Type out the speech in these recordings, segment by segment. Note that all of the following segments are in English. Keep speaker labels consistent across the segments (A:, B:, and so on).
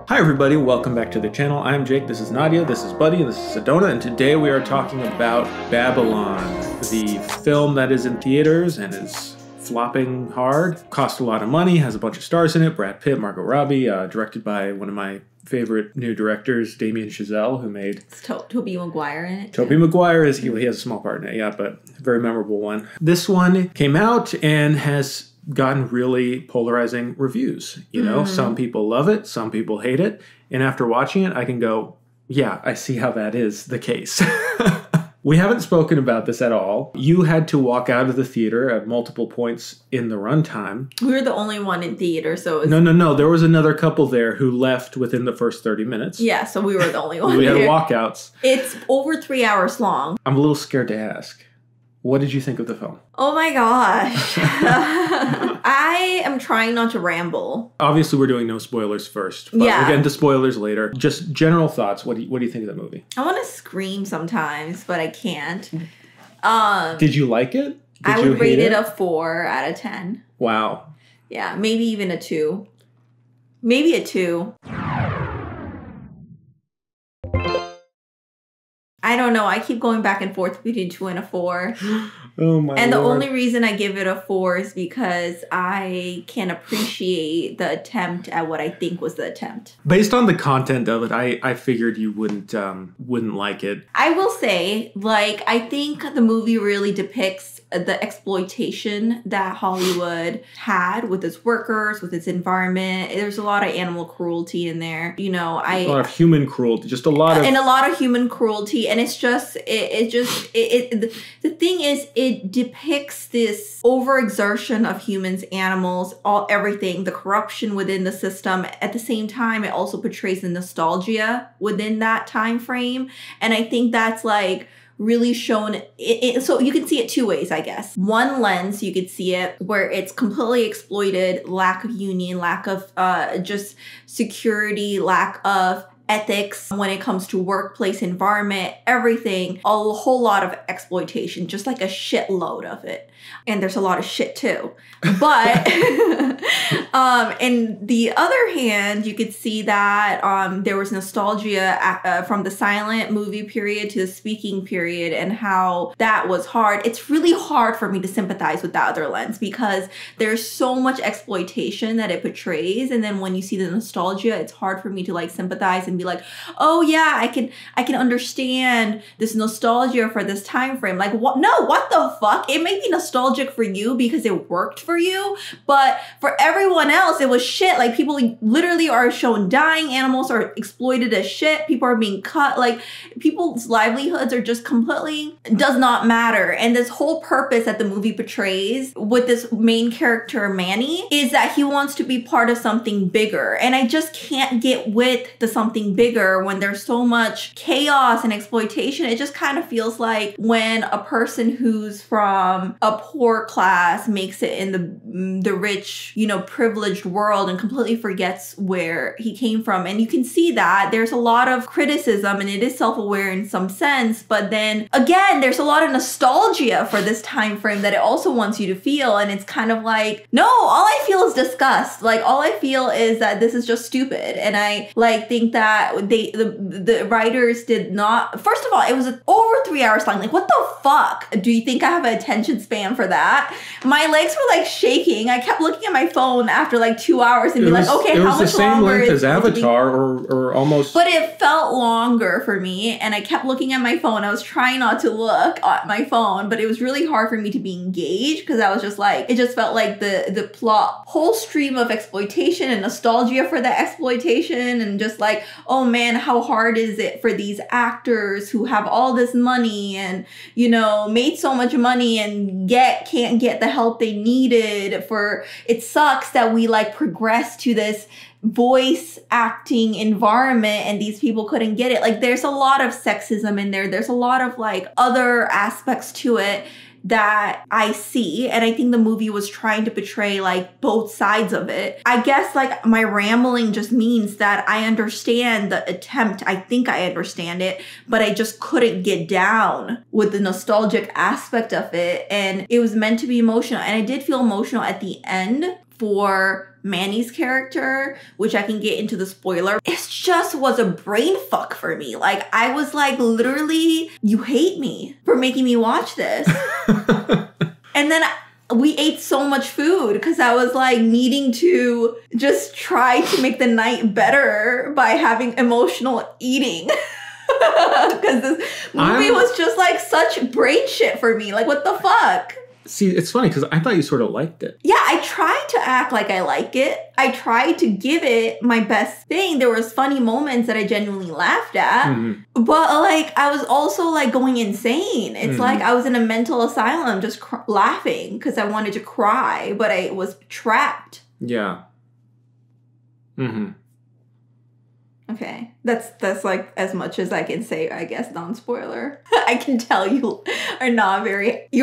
A: Hi everybody, welcome back to the channel. I'm Jake, this is Nadia, this is Buddy, and this is Sedona, and today we are talking about Babylon, the film that is in theaters and is flopping hard. Cost a lot of money, has a bunch of stars in it, Brad Pitt, Margot Robbie, directed by one of my favorite new directors, Damien Chazelle, who made...
B: Tobey Maguire in it.
A: Tobey Maguire, he has a small part in it, yeah, but a very memorable one. This one came out and has gotten really polarizing reviews. You know, some people love it, some people hate it. And after watching it, I can go, yeah, I see how that is the case. We haven't spoken about this at all. You had to walk out of the theater at multiple points in the runtime.
B: We were the only one in theater, so it was...
A: No. There was another couple there who left within the first 30 minminutes.
B: Yeah, so we were the only one
A: We had
B: there.
A: walkouts.
B: It's over 3 hours long.
A: I'm a little scared to ask. What did you think of the film?
B: Oh my gosh. I am trying not to ramble.
A: Obviously, we're doing no spoilers first, but we'll get into spoilers later. Just general thoughts. What do you think of the movie?
B: I want to scream sometimes, but I can't.
A: Did you like it?
B: I would rate it a 4 out of 10.
A: Wow.
B: Yeah, maybe even a 2. Maybe a 2. I don't know. I keep going back and forth between 2 and a 4.
A: Oh my
B: And the
A: Lord.
B: only reason I give it a 4 is because I can appreciate the attempt at what I think was the attempt.
A: Based on the content of it, I figured you wouldn't like it.
B: I will say, like, I think the movie really depicts the exploitation that Hollywood had with its workers, with its environment. There's a lot of animal cruelty in there. You know,
A: A lot of human cruelty, just a lot of...
B: And a lot of human cruelty. And it's just, the thing is, it depicts this overexertion of humans, animals, everything, the corruption within the system. At the same time, it also portrays the nostalgia within that time frame. And I think that's like really shown so you can see it two ways, I guess. One lens, you could see it where it's completely exploited, lack of union, lack of just security, lack of ethics when it comes to workplace environment, everything, a whole lot of exploitation, just like a shitload of it. And there's a lot of shit too. But in the other hand, you could see that there was nostalgia from the silent movie period to the speaking period and how that was hard. It's really hard for me to sympathize with that other lens because there's so much exploitation that it portrays. And then when you see the nostalgia, it's hard for me to like sympathize and be like, oh yeah, I can understand this nostalgia for this time frame. Like, what? No, what the fuck? It may be nostalgic for you because it worked for you, but for everyone else, it was shit. Like, people literally are shown dying. Animals are exploited as shit. People are being cut. Like, people's livelihoods are just completely does not matter. And this whole purpose that the movie portrays with this main character, Manny, is that he wants to be part of something bigger. And I just can't get with the something bigger when there's so much chaos and exploitation. It just kind of feels like when a person who's from a poor class makes it in the rich, you know, privileged world and completely forgets where he came from. And you can see that there's a lot of criticism and it is self-aware in some sense, but then again, there's a lot of nostalgia for this time frame that it also wants you to feel. And it's kind of like, no, all I feel is disgust. Like, all I feel is that this is just stupid. And I like think that the writers did not, first of all, it was over 3 hours long. Like, what the fuck? Do you think I have an attention span for that? My legs were like shaking. I kept looking at my phone after like 2 hours and be like, okay, how much longer? It was the same length
A: as Avatar or almost.
B: But it felt longer for me. And I kept looking at my phone. I was trying not to look at my phone, but it was really hard for me to be engaged because I was just like, it just felt like the plot, whole stream of exploitation and nostalgia for that exploitation and just like, oh man, how hard is it for these actors who have all this money and, you know, made so much money and can't get the help they needed for, it sucks that we like progress to this voice acting environment and these people couldn't get it. Like, there's a lot of sexism in there. There's a lot of like other aspects to it that I see. And I think the movie was trying to portray like both sides of it. I guess like my rambling just means that I understand the attempt. I think I understand it, but I just couldn't get down with the nostalgic aspect of it. And it was meant to be emotional. And I did feel emotional at the end for Manny's character, which I can get into the spoiler, it just was a brain fuck for me. Like, I was like, literally, you hate me for making me watch this. And then we ate so much food because I was like needing to just try to make the night better by having emotional eating. Because this movie was just like such brain shit for me. Like, what the fuck?
A: See, it's funny because I thought you sort of liked it.
B: Yeah, I tried to act like I like it. I tried to give it my best thing. There was funny moments that I genuinely laughed at. But like, I was also like going insane. It's like I was in a mental asylum just laughing because I wanted to cry, but I was trapped.
A: Yeah.
B: Okay, that's like as much as I can say, I guess, non-spoiler. I can tell you're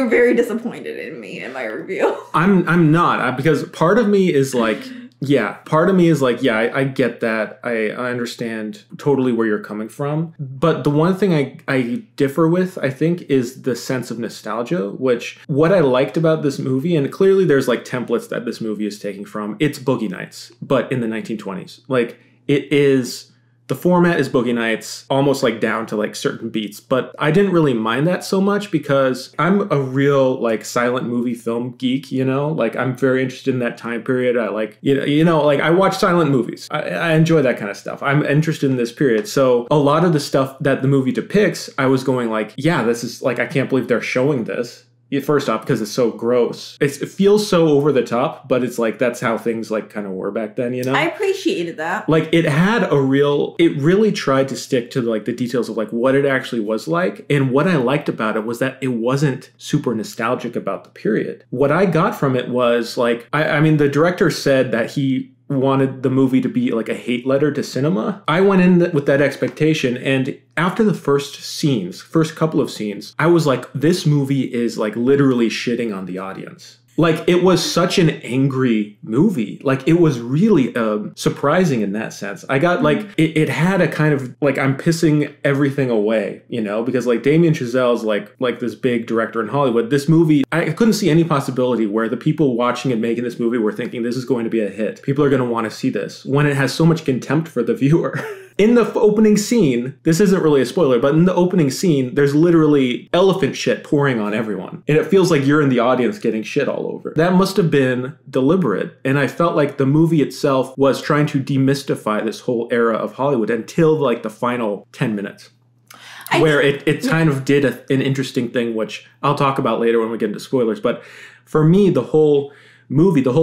B: very disappointed in me in my review.
A: I'm not, because part of me is like, yeah, I get that. I understand totally where you're coming from. But the one thing I differ with, I think, is the sense of nostalgia, which what I liked about this movie, and clearly there's like templates that this movie is taking from, it's Boogie Nights, but in the 1920s. Like, it is... The format is Boogie Nights, almost like down to like certain beats. But I didn't really mind that so much because I'm a real like silent movie film geek, you know? Like, I'm very interested in that time period. I like, like I watch silent movies. I enjoy that kind of stuff. I'm interested in this period. So a lot of the stuff that the movie depicts, I was going like, yeah, this is like, I can't believe they're showing this. First off, because it's so gross. It feels so over the top, but it's like, that's how things like kind of were back then, you know?
B: I appreciated that.
A: Like, it really tried to stick to like the details of like what it actually was like. And what I liked about it was that it wasn't super nostalgic about the period. What I got from it was like, I mean, the director said that he wanted the movie to be like a hate letter to cinema. I went in with that expectation, and after the first couple of scenes, I was like, this movie is like literally shitting on the audience. Like, it was such an angry movie. Like, it was really surprising in that sense. I got like, it had a kind of like, I'm pissing everything away, you know, because like Damien Chazelle's like this big director in Hollywood. This movie, I couldn't see any possibility where the people watching and making this movie were thinking this is going to be a hit. People are going to want to see this when it has so much contempt for the viewer. In the opening scene, this isn't really a spoiler, but in the opening scene, there's literally elephant shit pouring on everyone. And it feels like you're in the audience getting shit all over. That must have been deliberate. And I felt like the movie itself was trying to demystify this whole era of Hollywood until like the final 10 minutes. Where it kind of did an interesting thing, which I'll talk about later when we get into spoilers. But for me, the whole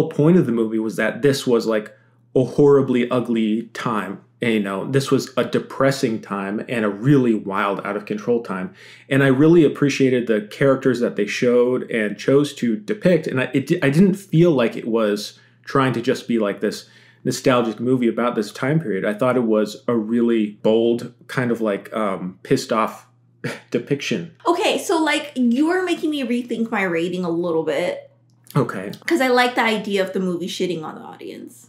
A: point of the movie was that this was like a horribly ugly time. And, you know, this was a depressing time and a really wild, out of control time. And I really appreciated the characters that they showed and chose to depict. And I didn't feel like it was trying to just be like this nostalgic movie about this time period. I thought it was a really bold, kind of like pissed off depiction.
B: Okay, so like you're making me rethink my rating a little bit.
A: Okay.
B: Because I like the idea of the movie shitting on the audience.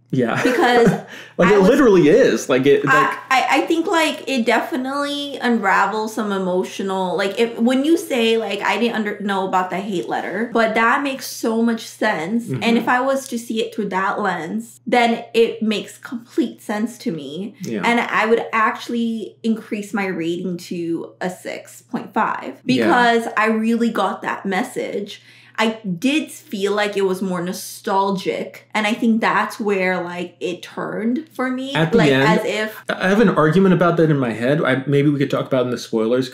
A: Yeah.
B: Because
A: like it literally is. Like it
B: I think like it definitely unravels some emotional, like when you say like I didn't know about the hate letter, but that makes so much sense. Mm-hmm. And if I was to see it through that lens, then it makes complete sense to me. Yeah. And I would actually increase my rating to a 6.5 because I really got that message. I did feel like it was more nostalgic, and I think that's where like it turned for me.
A: At the
B: like
A: end,
B: as if
A: I have an argument about that in my head. Maybe we could talk about it in the spoilers,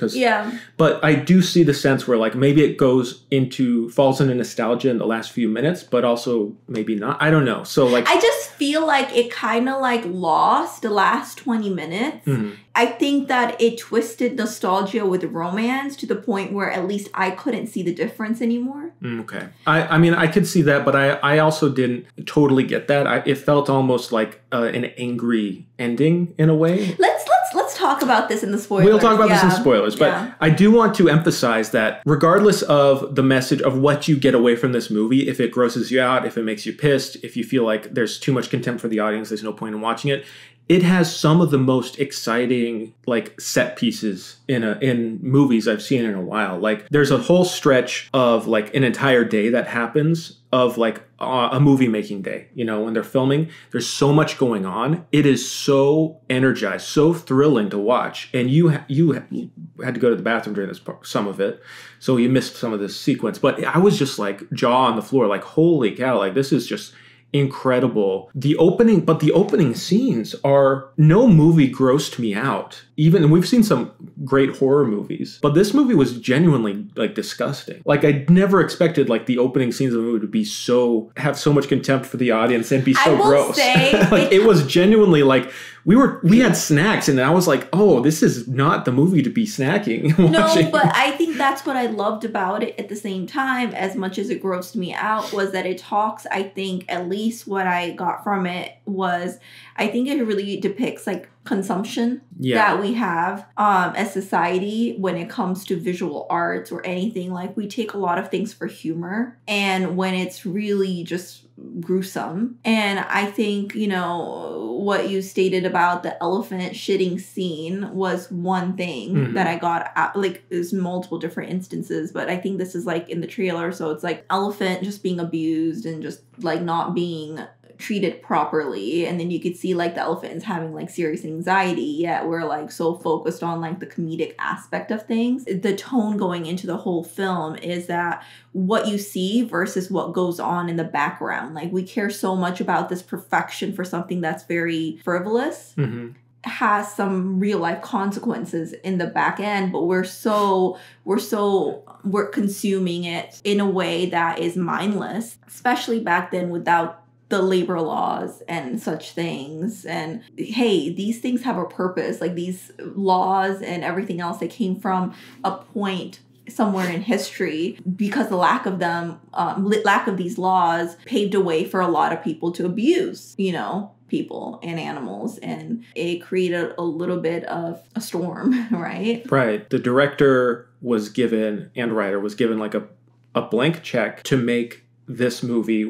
A: but I do see the sense where like maybe it falls into nostalgia in the last few minutes, but also maybe not. I don't know. So like,
B: I just feel like it kind of like lost the last 20 minutes. Mm-hmm. I think that it twisted nostalgia with romance to the point where at least I couldn't see the difference anymore.
A: Okay. I mean, I could see that, but I also didn't totally get that. It felt almost like an angry ending in a way.
B: Let's talk about this in the spoilers.
A: We'll talk about this in spoilers, but I do want to emphasize that regardless of the message of what you get away from this movie, if it grosses you out, if it makes you pissed, if you feel like there's too much contempt for the audience, there's no point in watching it. It has some of the most exciting like set pieces in movies I've seen in a while. Like there's a whole stretch of like an entire day that happens of like a movie making day. You know, when they're filming, there's so much going on. It is so energized, so thrilling to watch. And you had to go to the bathroom during some of it, so you missed some of this sequence. But I was just like jaw on the floor, like holy cow! Like this is just incredible. The opening scenes are, no movie grossed me out. Even, and we've seen some great horror movies, but this movie was genuinely like disgusting. Like I never expected like the opening scenes of the movie to have so much contempt for the audience and be so gross. Like it was genuinely like we had snacks, and I was like, oh, this is not the movie to be snacking.
B: No, but I think that's what I loved about it at the same time, as much as it grossed me out, was that it talks, I think, at least what I got from it was, I think it really depicts like consumption that we have as society when it comes to visual arts or anything. Like we take a lot of things for humor, and when it's really just gruesome. And I think, you know, what you stated about the elephant shitting scene was one thing that I got out. Like there's multiple different instances, but I think this is like in the trailer, so it's like elephant just being abused and just like not being treated properly, and then you could see like the elephant is having like serious anxiety, yet we're like so focused on like the comedic aspect of things. The tone going into the whole film is that what you see versus what goes on in the background. Like we care so much about this perfection for something that's very frivolous, has some real life consequences in the back end, but we're consuming it in a way that is mindless, especially back then without the labor laws and such things. And hey, these things have a purpose. Like these laws and everything else, that came from a point somewhere in history, because the lack of them, lack of these laws paved a way for a lot of people to abuse, you know, people and animals, and it created a little bit of a storm, right?
A: Right. The director was given, and writer was given like a blank check to make this movie,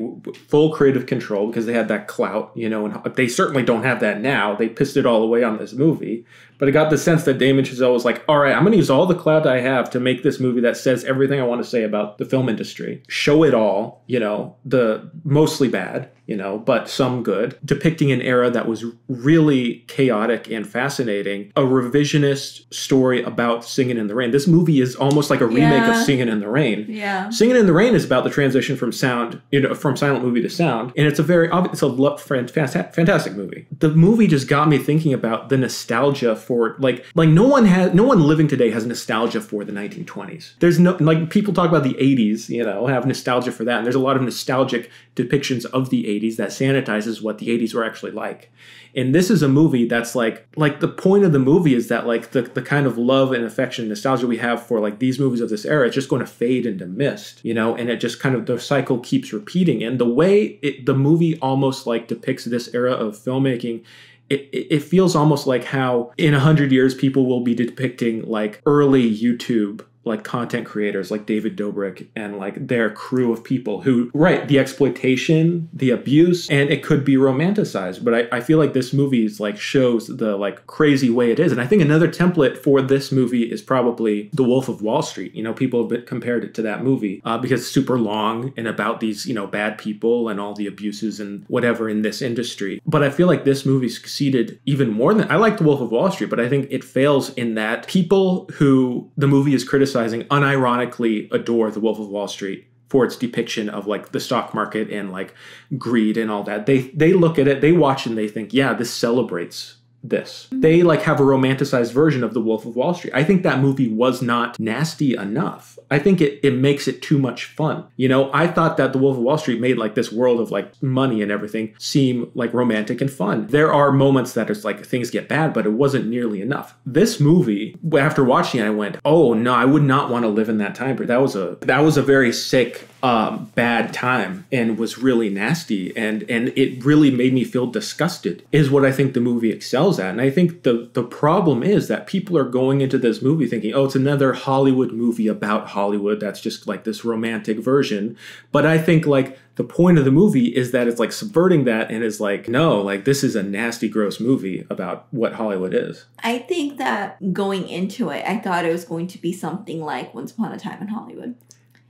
A: full creative control, because they had that clout, you know, and they certainly don't have that now. They pissed it all away on this movie. But I got the sense that Damien Chazelle was like, all right, I'm going to use all the clout I have to make this movie that says everything I want to say about the film industry. Show it all, you know, the mostly bad, you know, but some good, depicting an era that was really chaotic and fascinating. A revisionist story about Singing in the Rain. This movie is almost like a remake of Singing in the Rain.
B: Yeah.
A: Singing in the Rain is about the transition from sound, you know, from silent movie to sound, and it's a fantastic movie. The movie just got me thinking about the nostalgia for like no one living today has nostalgia for the 1920s. There's no, like, people talk about the 80s, you know, have nostalgia for that, and there's a lot of nostalgic depictions of the 80s that sanitizes what the 80s were actually like. And this is a movie that's like the point of the movie is that like the kind of love and affection and nostalgia we have for like these movies of this era, it's just going to fade into mist, you know, and it just kind of, the cycle keeps repeating. And the way the movie almost like depicts this era of filmmaking, it feels almost like how in 100 years people will be depicting like early YouTube like content creators like David Dobrik and like their crew of people who, right, the exploitation, the abuse, and it could be romanticized. But I feel like this movie is like shows the like crazy way it is. And I think another template for this movie is probably The Wolf of Wall Street. You know, people have been compared it to that movie because it's super long and about these, you know, bad people and all the abuses and whatever in this industry. But I feel like this movie succeeded even more than, I like The Wolf of Wall Street, but I think it fails in that people who the movie is criticizing unironically adore The Wolf of Wall Street for its depiction of like the stock market and like greed and all that. They look at it, they watch and they think, yeah, this celebrates this. They like have a romanticized version of The Wolf of Wall Street. I think that movie was not nasty enough. I think it makes it too much fun. You know, I thought that The Wolf of Wall Street made like this world of like money and everything seem like romantic and fun. There are moments that it's like things get bad, but it wasn't nearly enough. This movie, after watching it, I went, oh no, I would not want to live in that time period. That was a very sick, bad time and was really nasty, and it really made me feel disgusted, is what I think the movie excels at. And I think the problem is that people are going into this movie thinking, oh, it's another Hollywood movie about Hollywood that's just like this romantic version. But I think like the point of the movie is that it's like subverting that and is like, no, like this is a nasty, gross movie about what Hollywood is.
B: I think that going into it, I thought it was going to be something like Once Upon a Time in Hollywood.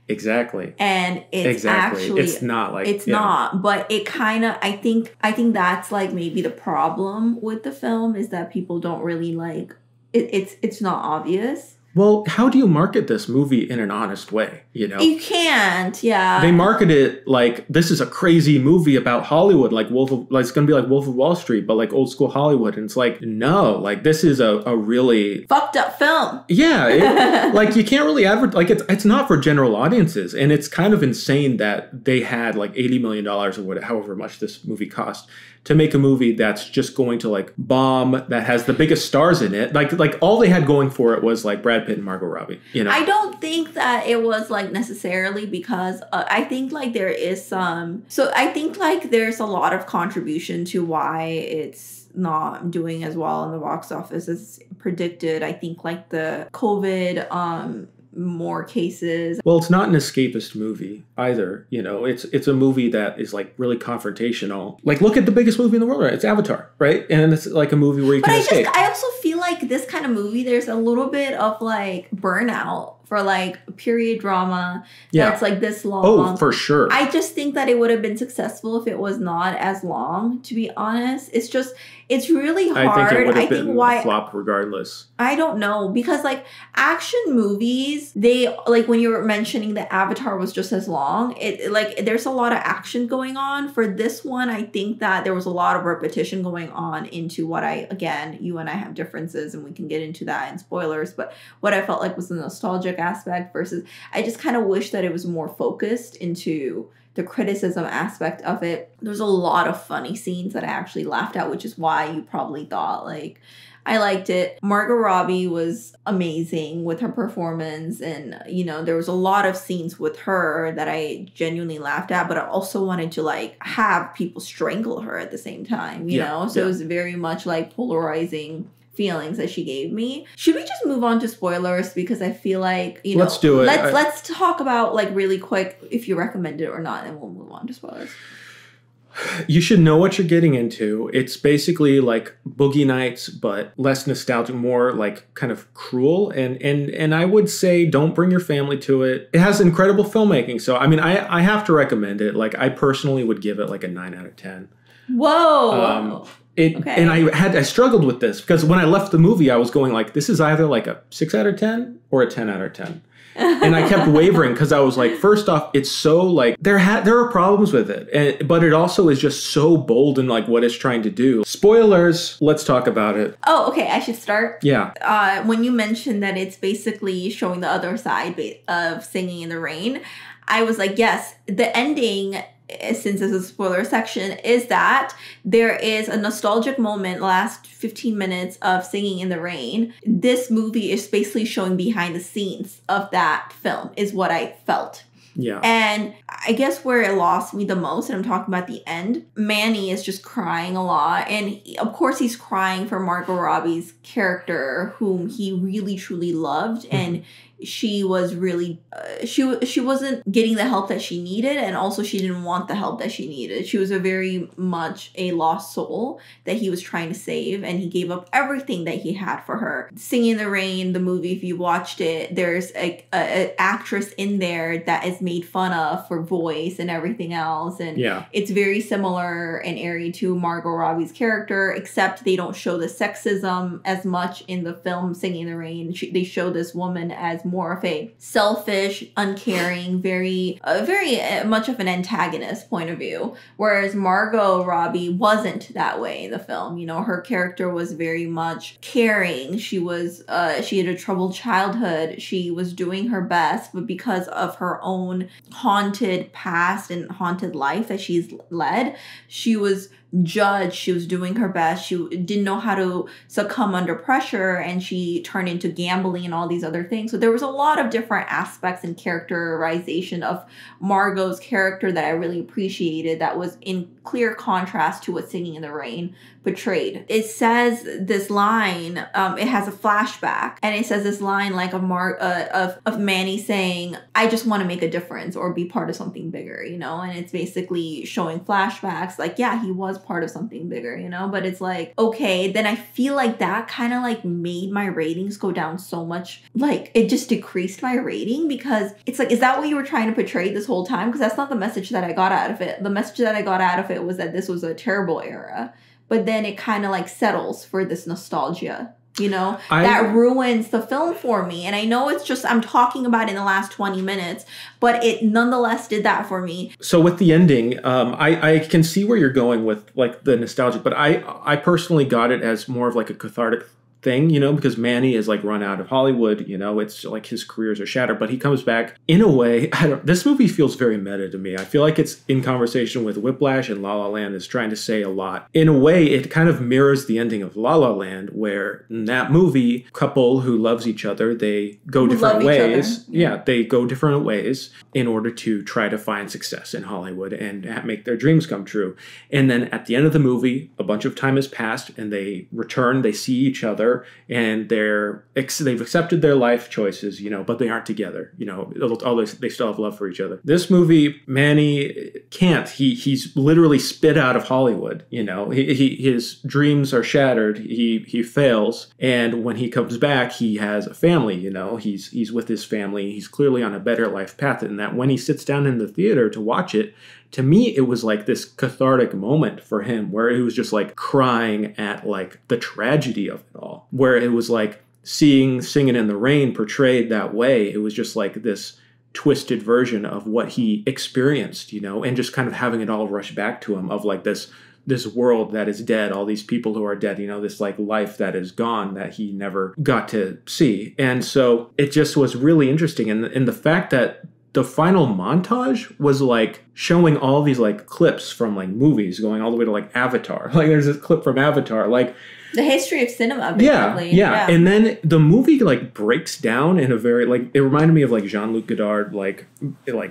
A: Exactly.
B: And it's actually
A: it's not like
B: it's not, but it kind of I think that's like maybe the problem with the film is that people don't really like it's not obvious.
A: Well, how do you market this movie in an honest way? You know,
B: you can't. Yeah,
A: they market it like this is a crazy movie about Hollywood, like it's going to be like Wolf of Wall Street, but like old school Hollywood. And it's like, no, like this is a really
B: fucked up film.
A: Yeah, like you can't really advertise. Like it's not for general audiences, and it's kind of insane that they had like $80 million or whatever, however much this movie cost, to make a movie that's just going to like bomb, that has the biggest stars in it. Like all they had going for it was like Brad Pitt and Margot Robbie. You know,
B: I don't think that it was like necessarily because I think like there is some. So I think like there's a lot of contribution to why it's not doing as well in the box office as predicted. I think like the COVID more cases.
A: Well, it's not an escapist movie either. You know, it's a movie that is like really confrontational. Like, look at the biggest movie in the world, right? It's Avatar, right? And it's like a movie where you can escape.
B: I also feel like this kind of movie, there's a little bit of like burnout for like period drama that's like this long.
A: Oh, for sure.
B: I just think that it would have been successful if it was not as long, to be honest. It's really hard.
A: I think it would have been a flop regardless.
B: I don't know, because like action movies, they like when you were mentioning that Avatar was just as long, it like there's a lot of action going on. For this one, I think that there was a lot of repetition going on into what you and I have differences and we can get into that in spoilers, but what I felt like was the nostalgic aspect versus I just kind of wish that it was more focused into the criticism aspect of it. There's a lot of funny scenes that I actually laughed at, which is why you probably thought like I liked it. Margot Robbie was amazing with her performance, and you know there was a lot of scenes with her that I genuinely laughed at, but I also wanted to like have people strangle her at the same time, you know? So it was very much like polarizing feelings that she gave me. Should we just move on to spoilers, because I feel like, you know,
A: let's do it.
B: Let's talk about like really quick if you recommend it or not, and we'll move on to spoilers.
A: You should know what you're getting into. It's basically like Boogie Nights, but less nostalgic, more like kind of cruel. And I would say don't bring your family to it. It has incredible filmmaking. So, I mean, I have to recommend it. Like, I personally would give it like a 9 out of 10.
B: Whoa.
A: Okay. And I struggled with this because when I left the movie, I was going like, this is either like a 6 out of 10 or a 10 out of 10. And I kept wavering because I was like, first off, it's so like there are problems with it, but it also is just so bold in like what it's trying to do. Spoilers, let's talk about it.
B: Oh, okay, I should start.
A: Yeah.
B: When you mentioned that it's basically showing the other side of Singing in the Rain, I was like, yes, the ending, since this is a spoiler section, is that there is a nostalgic moment, last 15 minutes of Singing in the Rain. This movie is basically showing behind the scenes of that film, is what I felt.
A: Yeah.
B: And I guess where it lost me the most, and I'm talking about the end, Manny is just crying a lot. And of course he's crying for Margot Robbie's character, whom he really, truly loved. And she was really, she wasn't getting the help that she needed. And also she didn't want the help that she needed. She was a very much a lost soul that he was trying to save. And he gave up everything that he had for her. Singing in the Rain, the movie, if you watched it, there's a actress in there that is made fun of for voice and everything else. And it's very similar in area to Margot Robbie's character, except they don't show the sexism as much in the film Singing in the Rain. They show this woman as more of a selfish, uncaring, very much of an antagonist point of view. Whereas Margot Robbie wasn't that way in the film. You know, her character was very much caring. She had a troubled childhood. She was doing her best, but because of her own haunted past and haunted life that she's led, she was judged. She was doing her best. She didn't know how to succumb under pressure, and she turned into gambling and all these other things. So there was a lot of different aspects and characterization of Margot's character that I really appreciated, that was in clear contrast to what Singing in the Rain portrayed. It says this line, it has a flashback, and it says this line like of Manny saying, I just want to make a difference or be part of something bigger, you know? And it's basically showing flashbacks like, yeah, he was part of something bigger, you know? But it's like, okay, then I feel like that kind of like made my ratings go down so much. Like, it just decreased my rating because it's like, is that what you were trying to portray this whole time? Because that's not the message that I got out of it. The message that I got out of it was that this was a terrible era. But then it kind of like settles for this nostalgia. You know, that ruins the film for me. And I know it's just, I'm talking about it in the last 20 minutes, but it nonetheless did that for me.
A: So with the ending, I can see where you're going with like the nostalgia, but I personally got it as more of like a cathartic thing, you know, because Manny is like run out of Hollywood, you know, it's like his careers are shattered, but he comes back in a way. This movie feels very meta to me. I feel like it's in conversation with Whiplash, and La La Land is trying to say a lot. In a way, it kind of mirrors the ending of La La Land, where in that movie, couple who loves each other, they go different ways. Yeah, they go different ways in order to try to find success in Hollywood and make their dreams come true. And then at the end of the movie, a bunch of time has passed and they return, they see each other, and they've accepted their life choices, you know, but they aren't together, you know, although they still have love for each other. This movie, Manny can't. He's literally spit out of Hollywood, you know. His dreams are shattered. He fails, and when he comes back, he has a family, you know. He's with his family. He's clearly on a better life path, and that when he sits down in the theater to watch it, to me, it was like this cathartic moment for him where he was just like crying at like the tragedy of it all, where it was like seeing Singing in the Rain portrayed that way. It was just like this twisted version of what he experienced, you know, and just kind of having it all rush back to him of like this world that is dead, all these people who are dead, you know, this like life that is gone that he never got to see. And so it just was really interesting. And the fact that the final montage was like showing all these like clips from like movies going all the way to like Avatar. Like there's this clip from Avatar, like
B: the history of cinema, basically.
A: Yeah. And then the movie like breaks down in a very like, it reminded me of like Jean-Luc Godard, like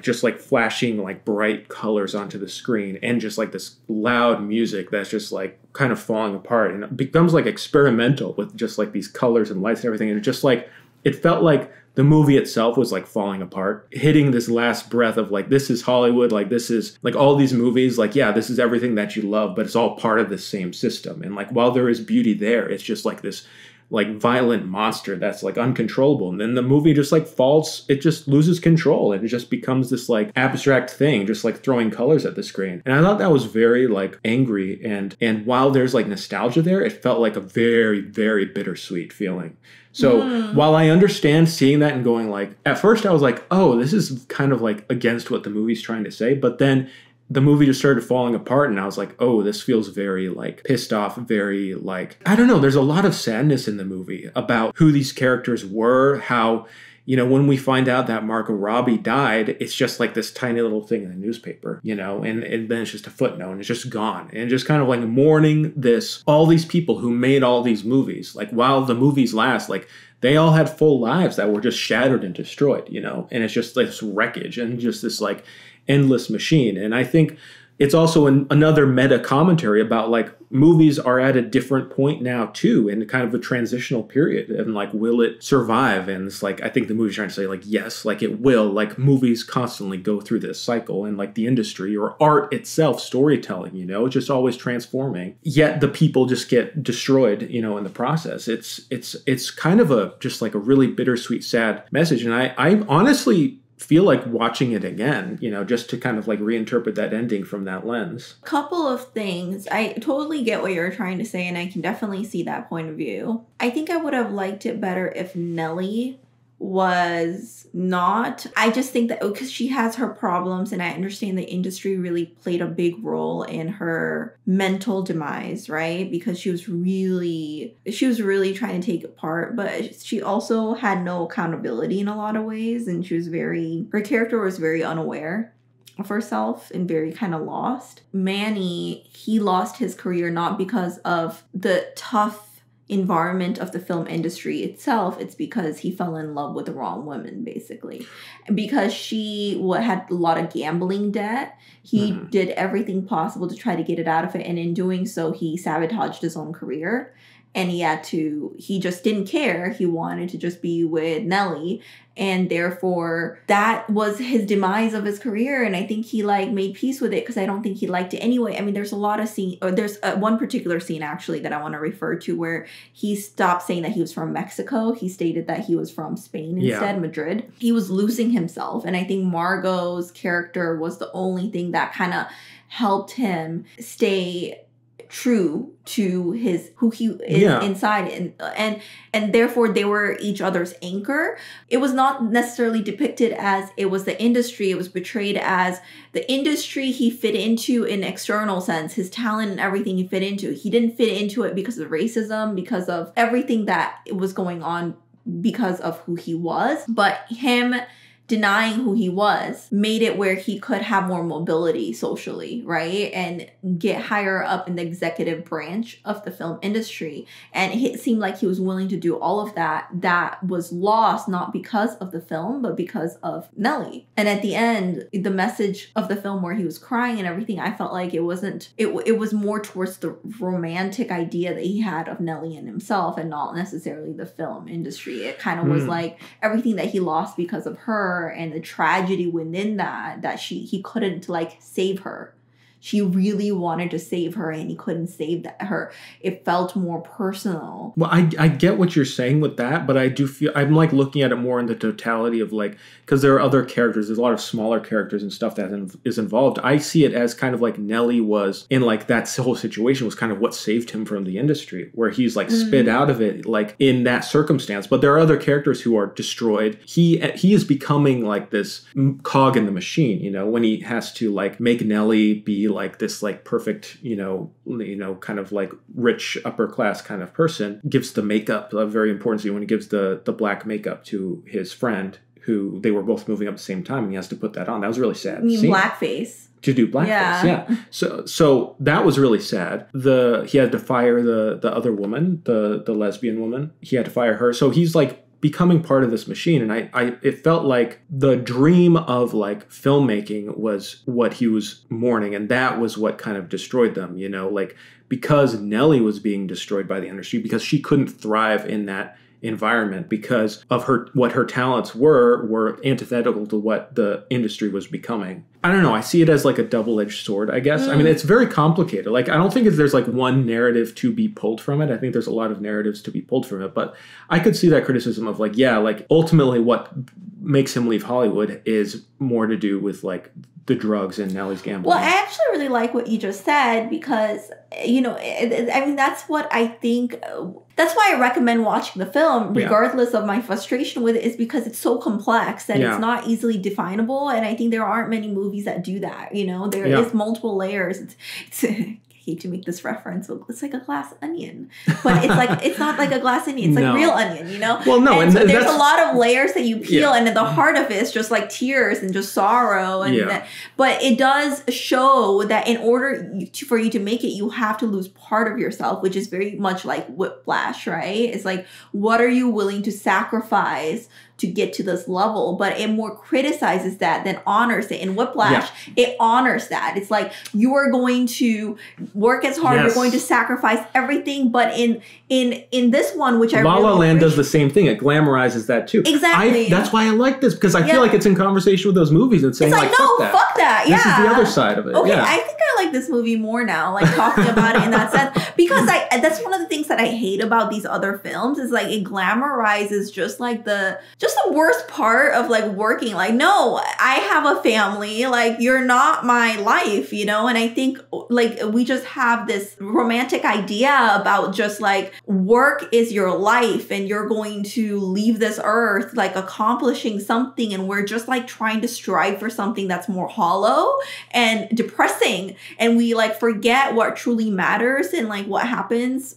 A: just like flashing like bright colors onto the screen and just like this loud music that's just like kind of falling apart, and it becomes like experimental with just like these colors and lights and everything. And it just like, it felt like the movie itself was like falling apart, hitting this last breath of like, this is Hollywood, like this is like all these movies, like, yeah, this is everything that you love, but it's all part of the same system. And like, while there is beauty there, it's just like this like violent monster that's like uncontrollable. And then the movie just like falls, it just loses control, and it just becomes this like abstract thing, just like throwing colors at the screen. And I thought that was very like angry, and while there's like nostalgia there, it felt like a very, very bittersweet feeling. So while I understand seeing that and going like, at first I was like, oh, this is kind of like against what the movie's trying to say. But then the movie just started falling apart, and I was like, oh, this feels very like pissed off, very like, I don't know. There's a lot of sadness in the movie about who these characters were, how, you know, when we find out that Margot Robbie died, it's just like this tiny little thing in the newspaper, you know, and then it's just a footnote and it's just gone. And just kind of like mourning all these people who made all these movies, like while the movies last, like they all had full lives that were just shattered and destroyed, you know, and it's just like this wreckage and just this like endless machine. And I think it's also another meta commentary about like movies are at a different point now too, in kind of a transitional period, and like, will it survive? And it's like, I think the movie's trying to say like, yes, like it will. Like movies constantly go through this cycle, and like the industry or art itself, storytelling, you know, it's just always transforming. Yet the people just get destroyed, you know, in the process. It's kind of just like a really bittersweet, sad message. And I honestly feel like watching it again, you know, just to kind of like reinterpret that ending from that lens.
B: Couple of things. I totally get what you're trying to say, and I can definitely see that point of view. I think I would have liked it better if Nellie was not. I just think that because she has her problems, and I understand the industry really played a big role in her mental demise, right? Because she was really trying to take it apart, but she also had no accountability in a lot of ways, and her character was very unaware of herself and very kind of lost. Manny, he lost his career not because of the tough environment of the film industry itself. It's because he fell in love with the wrong woman, basically. And because she had a lot of gambling debt, he did everything possible to try to get it out of it, and in doing so, he sabotaged his own career. and he just didn't care. He wanted to just be with Nelly. And therefore, that was his demise of his career. And I think he like made peace with it because I don't think he liked it anyway. I mean, there's a lot of there's one particular scene actually that I want to refer to where he stopped saying that he was from Mexico. He stated that he was from Spain instead, Madrid. He was losing himself. And I think Margot's character was the only thing that kind of helped him stay true to who he is inside, and therefore they were each other's anchor. It was not necessarily depicted as it was the industry. It was portrayed as the industry he fit into in external sense, his talent and everything he fit into. He didn't fit into it because of racism, because of everything that was going on, because of who he was. But him denying who he was made it where he could have more mobility socially, right? And get higher up in the executive branch of the film industry. And it seemed like he was willing to do all of that. That was lost not because of the film, but because of Nelly. And at the end, the message of the film where he was crying and everything, I felt like it was more towards the romantic idea that he had of Nelly and himself and not necessarily the film industry. It kind of was like everything that he lost because of her and the tragedy within that he couldn't like save her. She really wanted to save her and he couldn't save her. It felt more personal.
A: Well, I get what you're saying with that, but I do feel I'm like looking at it more in the totality of like, because there are other characters, there's a lot of smaller characters and stuff that is involved. I see it as kind of like Nelly was in like that whole situation was kind of what saved him from the industry, where he's like spit out of it like in that circumstance. But there are other characters who are destroyed. He is becoming like this cog in the machine, you know, when he has to like make Nelly be like this like perfect, you know, kind of like rich upper class kind of person, gives the makeup a very important scene when he gives the black makeup to his friend who they were both moving up at the same time and he has to put that on. That was really sad.
B: You mean blackface?
A: To do blackface, yeah. So that was really sad. He had to fire the other woman, the lesbian woman. He had to fire her. So he's like becoming part of this machine. And it felt like the dream of like filmmaking was what he was mourning. And that was what kind of destroyed them, you know, like because Nelly was being destroyed by the industry, because she couldn't thrive in that environment because of what her talents were antithetical to what the industry was becoming. I don't know. I see it as like a double-edged sword, I guess. I mean, it's very complicated. Like, I don't think there's like one narrative to be pulled from it. I think there's a lot of narratives to be pulled from it. But I could see that criticism of like, yeah, like ultimately what makes him leave Hollywood is more to do with like the drugs and Nelly's gambling.
B: Well, I actually really like what you just said because, you know, I mean, that's what I think. That's why I recommend watching the film, regardless of my frustration with it, is because it's so complex that it's not easily definable. And I think there aren't many movies that do that. You know, there is multiple layers. It's I hate to make this reference, but it's like a glass onion. But it's like it's not like a glass onion. It's like real onion, you know?
A: Well, no.
B: And so there's a lot of layers that you peel, and at the heart of it is just like tears and just sorrow. And but it does show that in order for you to make it, you have to lose part of yourself, which is very much like Whiplash, right? It's like, what are you willing to sacrifice to get to this level? But it more criticizes that than honors it. In Whiplash, it honors that. It's like, you are going to work as hard, you're going to sacrifice everything. But in this one, which I
A: La
B: really
A: La Land does the same thing. It glamorizes that too.
B: Exactly.
A: That's why I like this, because I feel like it's in conversation with those movies and saying
B: it's like no, fuck that.
A: This is the other side of it.
B: Okay, I think I like this movie more now, like talking about it in that sense, because that's one of the things that I hate about these other films is like it glamorizes just the worst part of like working. Like, no, I have a family. Like, you're not my life, you know? And I think like we just have this romantic idea about just like work is your life and you're going to leave this earth like accomplishing something, and we're just like trying to strive for something that's more hollow and depressing, and we like forget what truly matters and like what happens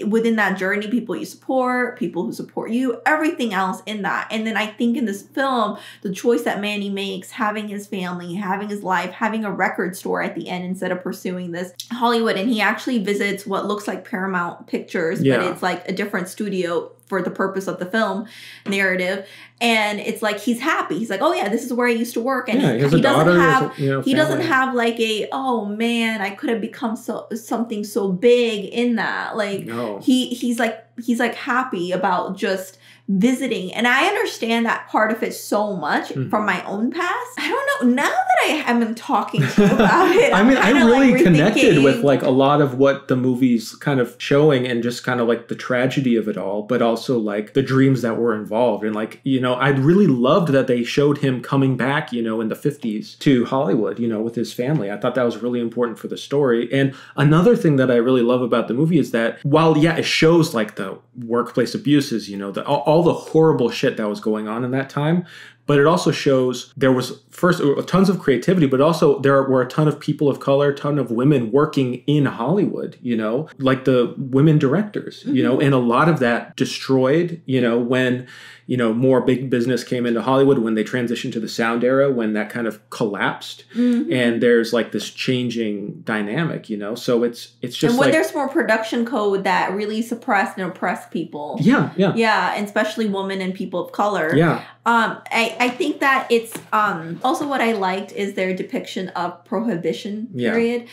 B: within that journey, people you support, people who support you, everything else in that. And then I think in this film, the choice that Manny makes, having his family, having his life, having a record store at the end instead of pursuing this Hollywood, and he actually visits what looks like Paramount Pictures, but it's like a different studio for the purpose of the film narrative. And it's like he's happy. He's like, oh yeah, this is where I used to work. And he doesn't have he doesn't have like a, oh man, I could have become something so big in that. Like he's like happy about just visiting. And I understand that part of it so much from my own past. I don't know. Now that I am talking to you about it,
A: I mean, I really connected with like a lot of what the movie's kind of showing, and just kind of like the tragedy of it all, but also like the dreams that were involved. And like, you know, I really loved that they showed him coming back, you know, in the 50s to Hollywood, you know, with his family. I thought that was really important for the story. And another thing that I really love about the movie is that while, yeah, it shows like the workplace abuses, you know, all the horrible shit that was going on in that time, but it also shows there was first tons of creativity, but also there were a ton of people of color, a ton of women working in Hollywood, you know, like the women directors, you know, and a lot of that destroyed, you know, when, you know, more big business came into Hollywood, when they transitioned to the sound era, when that kind of collapsed, and there's like this changing dynamic, you know, so it's just
B: and when
A: like,
B: there's more production code that really suppressed and oppressed people, and especially women and people of color, I think that it's also what I liked is their depiction of prohibition period,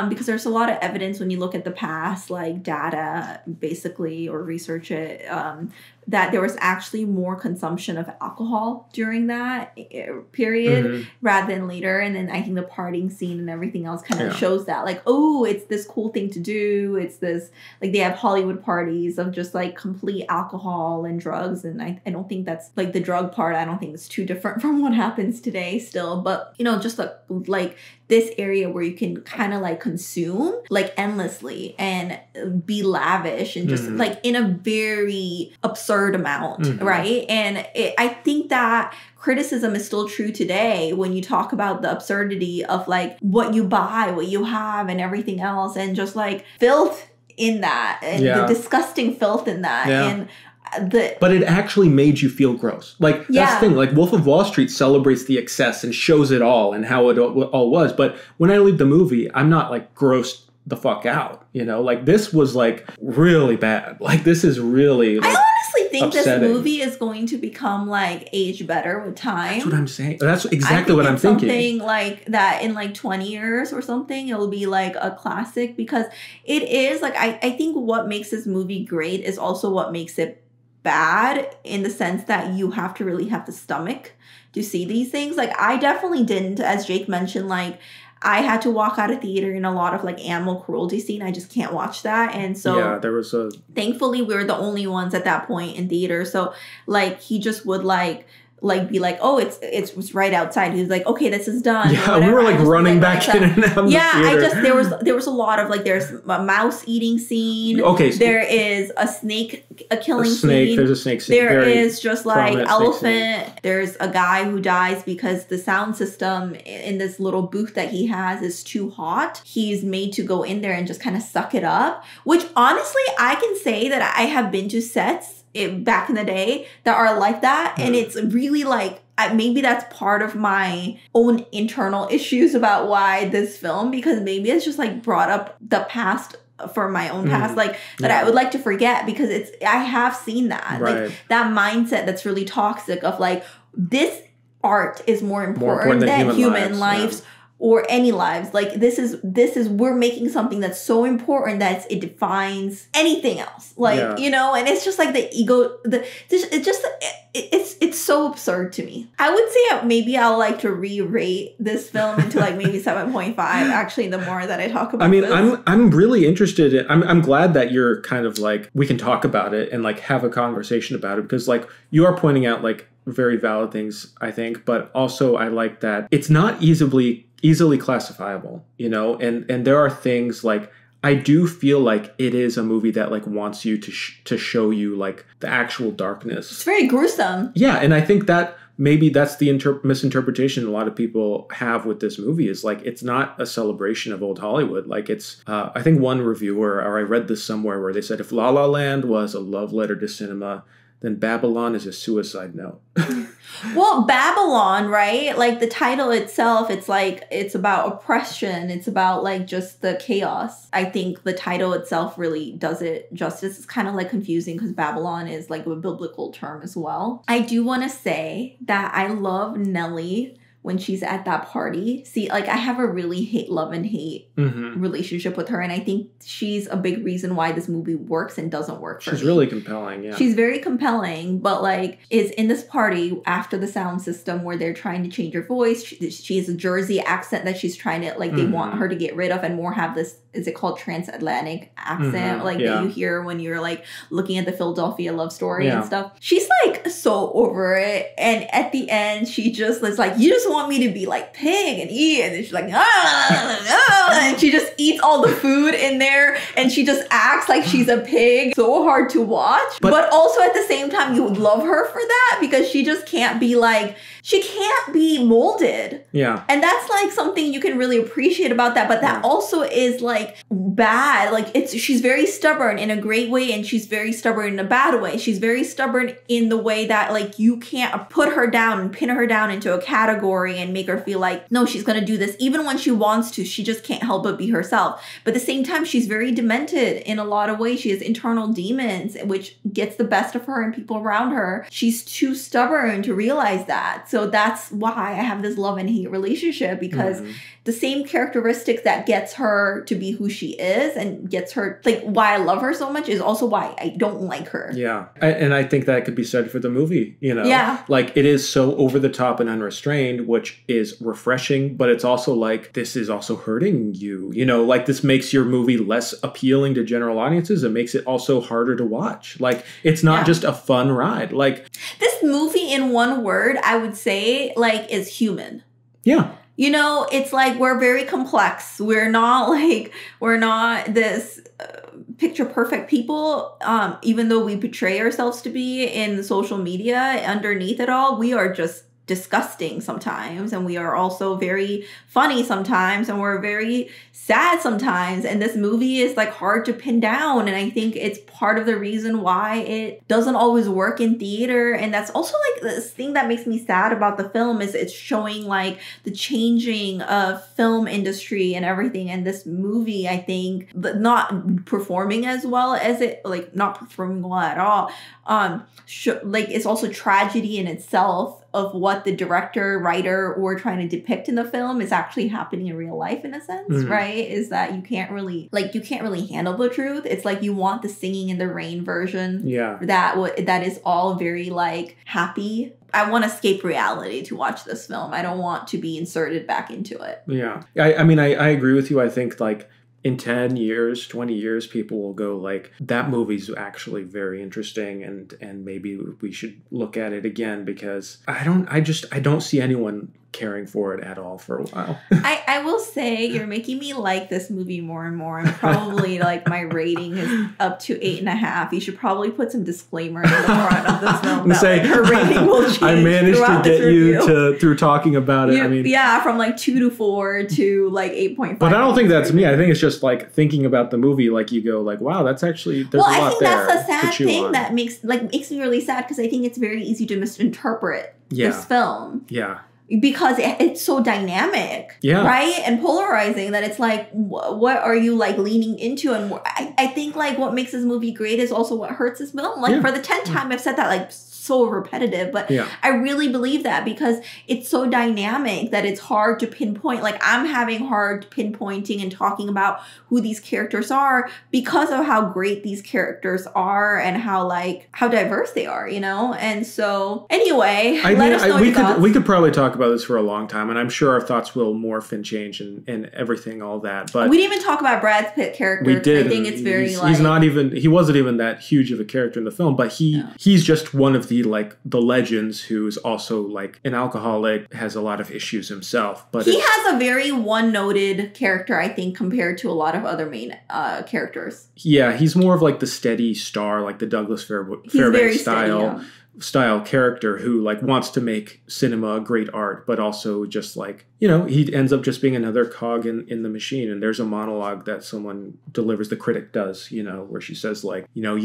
B: because there's a lot of evidence when you look at the past, like data basically, or research it, that there was actually more consumption of alcohol during that period rather than later. And then I think the partying scene and everything else kind of shows that, like, oh, it's this cool thing to do. It's this, like, they have Hollywood parties of just like complete alcohol and drugs. And I don't think that's like the drug part. I don't think it's too different from what happens today still. But, you know, just like this area where you can kind of like consume like endlessly and be lavish and just like in a very absurd amount, right? And I think that criticism is still true today when you talk about the absurdity of like what you buy, what you have, and everything else, and just like filth in that, and the disgusting filth in that, and but
A: it actually made you feel gross. Like, that's the thing. Like, Wolf of Wall Street celebrates the excess and shows it all and how it all was. But when I leave the movie, I'm not like grossed the fuck out. You know, like this was like really bad. Like this is really. Like,
B: I honestly think
A: upsetting.
B: This movie is going to become like age better with time.
A: That's what I'm saying. That's exactly what I'm thinking.
B: Something like that in like 20 years or something, it'll be like a classic, because it is like I think what makes this movie great is also what makes it bad, in the sense that you have to really have the stomach to see these things. Like I definitely didn't, as Jake mentioned, like I had to walk out of theater in a lot of like animal cruelty scene. I just can't watch that. And so
A: there was
B: thankfully we were the only ones at that point in theater. So like he just would like be like, oh, it's right outside. He was like, okay, this is done.
A: Yeah, we were like running back in and out.
B: There was a lot of like, there's a mouse eating scene.
A: Okay,
B: there is a snake killing scene.
A: There's a snake scene.
B: There is just like elephant. There's a guy who dies because the sound system in this little booth that he has is too hot. He's made to go in there and just kind of suck it up. Which honestly, I can say that I have been to sets back in the day that are like that, and it's really like maybe that's part of my own internal issues about why this film, because maybe it's just like brought up the past for my own past, like that I would like to forget, because I have seen that like that mindset that's really toxic of like, this art is more important than human lives. Or any lives. Like this is we're making something that's so important that it defines anything else. Like, you know, and it's just like the ego, it's so absurd to me. I would say maybe I'll like to re-rate this film into like maybe 7.5, actually, the more that I talk about this.
A: I'm really interested in, I'm glad that you're kind of like, we can talk about it and like have a conversation about it, because like you are pointing out like very valid things, I think, but also I like that it's not easily classifiable, you know, and there are things like, I do feel like it is a movie that like wants you to show you like the actual darkness.
B: It's very gruesome.
A: Yeah, and I think that maybe that's the misinterpretation a lot of people have with this movie, is like it's not a celebration of old Hollywood. Like it's, I think one reviewer, or I read this somewhere, where they said if La La Land was a love letter to cinema, then Babylon is a suicide note.
B: Well, Babylon, right? Like the title itself, it's like it's about oppression. It's about like just the chaos. I think the title itself really does it justice. It's kind of like confusing because Babylon is like a biblical term as well. I do want to say that I love Nellie when she's at that party. See, like I have a really love and hate relationship with her. And I think she's a big reason why this movie works and doesn't work for me.
A: She's really compelling, yeah.
B: She's very compelling, but like is in this party after the sound system where they're trying to change her voice. She has a Jersey accent that she's trying to, like they want her to get rid of and more have this, is it called transatlantic accent? Like that you hear when you're like looking at the Philadelphia love story and stuff. She's like so over it. And at the end, she just is like, you just want me to be like pig and eat. And then she's like, and she just eats all the food in there and she just acts like she's a pig. So hard to watch. But also at the same time, you love her for that because she just can't be like, she can't be molded.
A: Yeah.
B: And that's like something you can really appreciate about that. But that also is like bad. Like she's very stubborn in a great way and she's very stubborn in a bad way. She's very stubborn in the way that like you can't put her down and pin her down into a category and make her feel like, no, she's going to do this. Even when she wants to, she just can't help but be herself. But at the same time, she's very demented in a lot of ways. She has internal demons, which gets the best of her and people around her. She's too stubborn to realize that. So that's why I have this love and hate relationship because the same characteristics that gets her to be who she is and gets her, like why I love her so much is also why I don't like her.
A: Yeah. And I think that could be said for the movie, you know?
B: Yeah.
A: Like it is so over the top and unrestrained, which is refreshing, but it's also like, this is also hurting you, you know, like this makes your movie less appealing to general audiences. It makes it also harder to watch. Like it's not just a fun ride. Like
B: this movie in one word, I would say like is human.
A: Yeah.
B: You know, it's like we're very complex. We're not this picture perfect people. Even though we portray ourselves to be in social media, underneath it all, we are just disgusting sometimes. And we are also very funny sometimes. And we're very sad sometimes. And this movie is like hard to pin down. And I think it's part of the reason why it doesn't always work in theater. And that's also like this thing that makes me sad about the film is it's showing like the changing of film industry and everything. And this movie, I think, not performing as well as it, like not performing well at all. Like it's also tragedy in itself of what the director, writer, or trying to depict in the film is actually happening in real life in a sense, right? Is that you can't really handle the truth. It's like you want the Singing in the Rain version. Yeah. That is all very like happy. I want to escape reality to watch this film. I don't want to be inserted back into it.
A: Yeah. I mean, I agree with you. I think like in 10 years, 20 years, people will go like, that movie's actually very interesting and maybe we should look at it again because I don't see anyone caring for it at all for a while.
B: I will say you're making me like this movie more and more. And probably like my rating is up to 8.5. You should probably put some disclaimer in the front of this film that like, her rating will change.
A: I managed to get you through talking about it. I mean,
B: yeah, from like 2 to 4 to like 8.5.
A: But I don't think that's me. I think it's just like thinking about the movie, like you go like, wow, that's actually there's a lot there.
B: Well, I think that's a sad thing that makes me really sad because I think it's very easy to misinterpret this film.
A: Yeah.
B: Because it's so dynamic, right? And polarizing that it's like, what are you like leaning into? And I think like what makes this movie great is also what hurts this film. Like for the 10th time I've said that, like so repetitive, but I really believe that because it's so dynamic that it's hard to pinpoint. Like I'm having hard pinpointing and talking about who these characters are because of how great these characters are and how diverse they are, you know? And so anyway, let us know your thoughts.
A: We could probably talk about this for a long time and I'm sure our thoughts will morph and change and everything, all that. But
B: we didn't even talk about Brad Pitt character.
A: We did.
B: I think it's very
A: he wasn't even that huge of a character in the film, but he's just one of the legends who's also like an alcoholic, has a lot of issues himself. But
B: he has a very one-noted character, I think, compared to a lot of other main characters.
A: Yeah, he's more of like the steady star, like the Douglas Fairbanks style character who like wants to make cinema great art, but also just like you know, he ends up just being another cog in the machine. And there's a monologue that someone delivers, the critic does, you know, where she says, like, you know,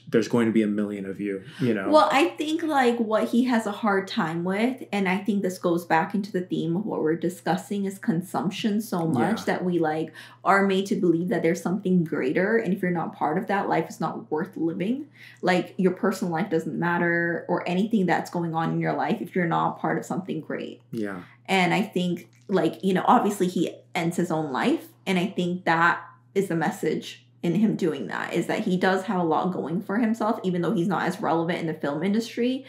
A: there's going to be a million of you, you know.
B: Well, I think like what he has a hard time with, and I think this goes back into the theme of what we're discussing, is consumption so much that we like are made to believe that there's something greater. And if you're not part of that, life is not worth living. Like your personal life doesn't matter, or anything that's going on in your life if you're not part of something great.
A: Yeah.
B: And I think, like, you know, obviously he ends his own life. And I think that is the message in him doing that, is that he does have a lot going for himself, even though he's not as relevant in the film industry.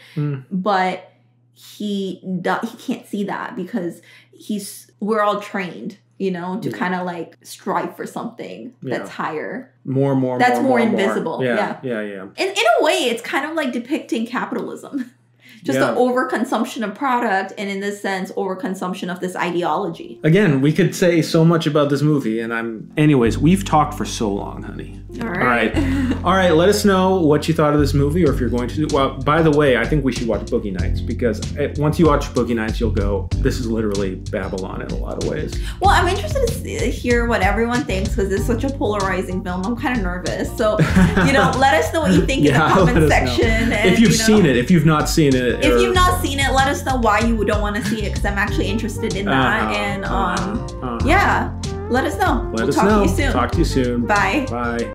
B: But he can't see that because we're all trained, you know, to kind of like strive for something that's higher. That's more invisible.
A: Yeah.
B: In a way, it's kind of like depicting capitalism. Just the overconsumption of product, and in this sense, overconsumption of this ideology.
A: Again, we could say so much about this movie, and anyways, we've talked for so long, honey.
B: All right.
A: All right, let us know what you thought of this movie, or if you're going to do... Well, by the way, I think we should watch Boogie Nights, because once you watch Boogie Nights, you'll go, this is literally Babylon in a lot of ways.
B: Well, I'm interested to hear what everyone thinks, because it's such a polarizing film. I'm kind of nervous. So, you know, let us know what you think in the comment section. And,
A: if you've seen it, if you've not seen it.
B: If you've not seen it, let us know why you don't want to see it, because I'm actually interested in that. Yeah, let us know.
A: Let
B: We'll
A: us
B: talk
A: know.
B: to you soon.
A: Talk to you soon.
B: Bye.
A: Bye.